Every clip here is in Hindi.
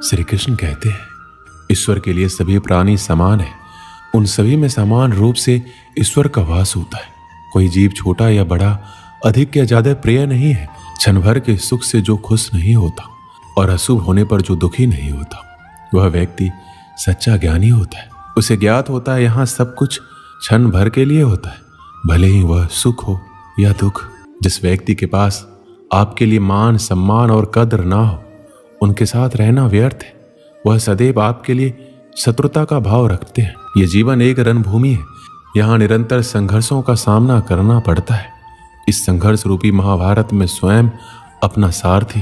श्री कृष्ण कहते हैं, ईश्वर के लिए सभी प्राणी समान है। उन सभी में समान रूप से ईश्वर का वास होता है। कोई जीव छोटा या बड़ा, अधिक या ज्यादा प्रिय नहीं है। क्षण भर के सुख से जो खुश नहीं होता और अशुभ होने पर जो दुखी नहीं होता, वह व्यक्ति सच्चा ज्ञानी होता है। उसे ज्ञात होता है यहाँ सब कुछ क्षण भर के लिए होता है, भले ही वह सुख हो या दुख। जिस व्यक्ति के पास आपके लिए मान, सम्मान और कद्र ना हो, उनके साथ रहना व्यर्थ है। वह सदैव आपके लिए शत्रुता का भाव रखते हैं। ये जीवन एक रणभूमि है, यहाँ निरंतर संघर्षों का सामना करना पड़ता है। इस संघर्ष रूपी महाभारत में स्वयं अपना सारथी,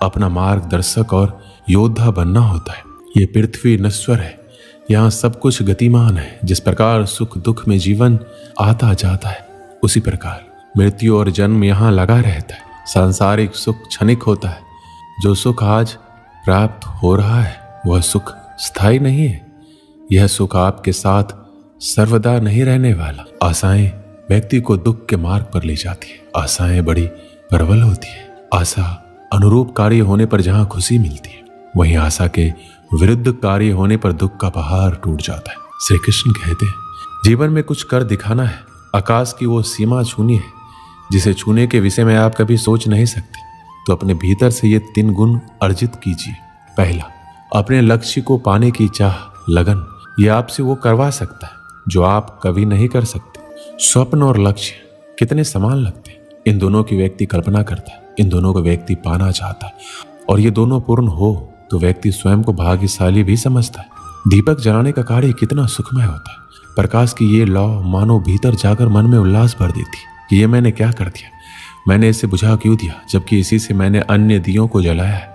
अपना मार्गदर्शक और योद्धा बनना होता है। ये पृथ्वी नश्वर है, यहाँ सब कुछ गतिमान है। जिस प्रकार सुख दुख में जीवन आता जाता है, उसी प्रकार मृत्यु और जन्म यहाँ लगा रहता है। सांसारिक सुख क्षणिक होता है। जो सुख आज प्राप्त हो रहा है, वह सुख स्थायी नहीं है। यह सुख आपके साथ सर्वदा नहीं रहने वाला। आशाएं व्यक्ति को दुख के मार्ग पर ले जाती है। आशाएं बड़ी प्रबल होती है। आशा अनुरूप कार्य होने पर जहां खुशी मिलती है, वहीं आशा के विरुद्ध कार्य होने पर दुख का पहाड़ टूट जाता है। श्री कृष्ण कहते हैं, जीवन में कुछ कर दिखाना है। आकाश की वो सीमा छूनी है जिसे छूने के विषय में आप कभी सोच नहीं सकते। तो अपने भीतर से ये 3 गुण अर्जित कीजिए। पहला, अपने लक्ष्य को पाने की चाह, लगन। ये आपसे वो करवा सकता है जो आप कभी नहीं कर सकते। स्वप्न और लक्ष्य कितने समान लगते हैं। इन दोनों की व्यक्ति कल्पना करता है, इन दोनों को व्यक्ति पाना चाहता है, और ये दोनों पूर्ण हो तो व्यक्ति स्वयं को भाग्यशाली भी समझता है। दीपक जलाने का कार्य कितना सुखमय होता है। प्रकाश की ये लौ मानो भीतर जाकर मन में उल्लास भर देती है कि ये मैंने क्या कर दिया, मैंने इसे बुझा क्यों दिया, जबकि इसी से मैंने अन्य दियों को जलाया है।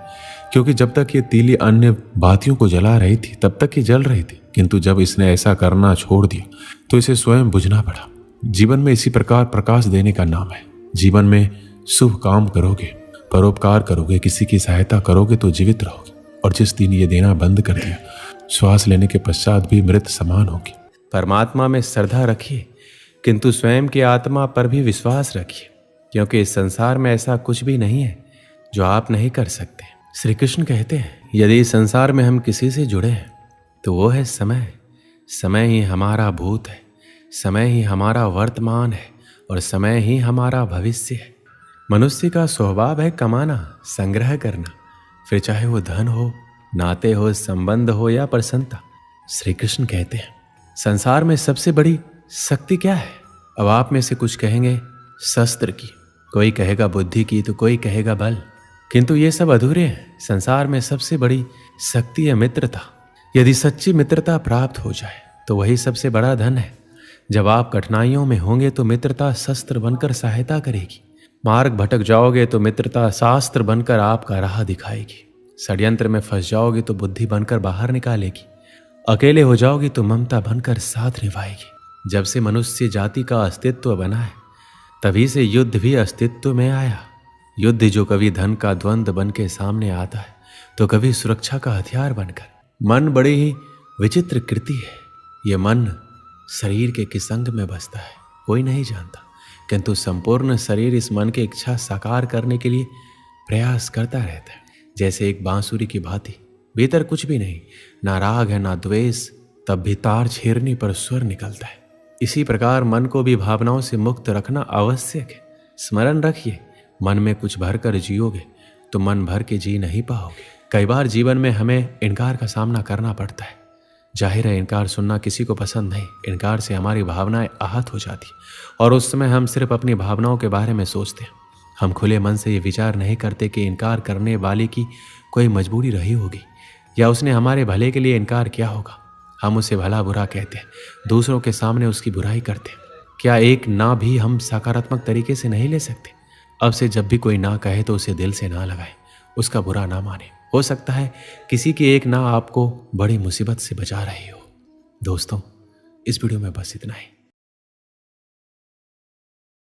क्योंकि जब तक ये तीली अन्य बातियों को जला रही थी, तब तक ये जल रही थी, किंतु जब इसने ऐसा करना छोड़ दिया तो इसे स्वयं बुझना पड़ा। जीवन में इसी प्रकार प्रकाश देने का नाम है। जीवन में शुभ काम करोगे, परोपकार करोगे, किसी की सहायता करोगे तो जीवित रहोगे। और जिस दिन ये देना बंद कर दिया, श्वास लेने के पश्चात भी मृत समान होगी। परमात्मा में श्रद्धा रखिए, किंतु स्वयं की आत्मा पर भी विश्वास रखिए, क्योंकि इस संसार में ऐसा कुछ भी नहीं है जो आप नहीं कर सकते। श्री कृष्ण कहते हैं, यदि इस संसार में हम किसी से जुड़े हैं तो वो है समय। समय ही हमारा भूत है, समय ही हमारा वर्तमान है, और समय ही हमारा भविष्य है। मनुष्य का स्वभाव है कमाना, संग्रह करना, फिर चाहे वो धन हो, नाते हो, संबंध हो या प्रसन्नता। श्री कृष्ण कहते हैं, संसार में सबसे बड़ी शक्ति क्या है? अब आप में से कुछ कहेंगे शस्त्र की, कोई कहेगा बुद्धि की, तो कोई कहेगा बल, किंतु ये सब अधूरे हैं। संसार में सबसे बड़ी शक्ति है मित्रता। यदि सच्ची मित्रता प्राप्त हो जाए तो वही सबसे बड़ा धन है। जब आप कठिनाइयों में होंगे तो मित्रता शस्त्र बनकर सहायता करेगी। मार्ग भटक जाओगे तो मित्रता शास्त्र बनकर आपका राह दिखाएगी। षड्यंत्र में फंस जाओगे तो बुद्धि बनकर बाहर निकालेगी। अकेले हो जाओगे तो ममता बनकर साथ निभाएगी। जब से मनुष्य जाति का अस्तित्व बना है, तभी से युद्ध भी अस्तित्व में आया। युद्ध जो कभी धन का द्वंद्व बन के सामने आता है, तो कभी सुरक्षा का हथियार बनकर। मन बड़ी ही विचित्र कृति है। ये मन शरीर के किस अंग में बसता है कोई नहीं जानता, किंतु संपूर्ण शरीर इस मन की इच्छा साकार करने के लिए प्रयास करता रहता है। जैसे एक बांसुरी की भांति, भीतर कुछ भी नहीं, ना राग है ना द्वेष, तब भी तार छेड़ने पर स्वर निकलता है। इसी प्रकार मन को भी भावनाओं से मुक्त रखना आवश्यक है। स्मरण रखिए, मन में कुछ भर कर जियोगे तो मन भर के जी नहीं पाओगे। कई बार जीवन में हमें इनकार का सामना करना पड़ता है। जाहिर है इनकार सुनना किसी को पसंद नहीं। इनकार से हमारी भावनाएं आहत हो जाती और उस समय हम सिर्फ अपनी भावनाओं के बारे में सोचते हैं। हम खुले मन से ये विचार नहीं करते कि इनकार करने वाले की कोई मजबूरी रही होगी या उसने हमारे भले के लिए इनकार किया होगा। हम उसे भला बुरा कहते हैं, दूसरों के सामने उसकी बुराई करते हैं। क्या एक ना भी हम सकारात्मक तरीके से नहीं ले सकते? अब से जब भी कोई ना कहे तो उसे दिल से ना लगाए, उसका बुरा ना माने। हो सकता है किसी की एक ना आपको बड़ी मुसीबत से बचा रही हो। दोस्तों, इस वीडियो में बस इतना ही।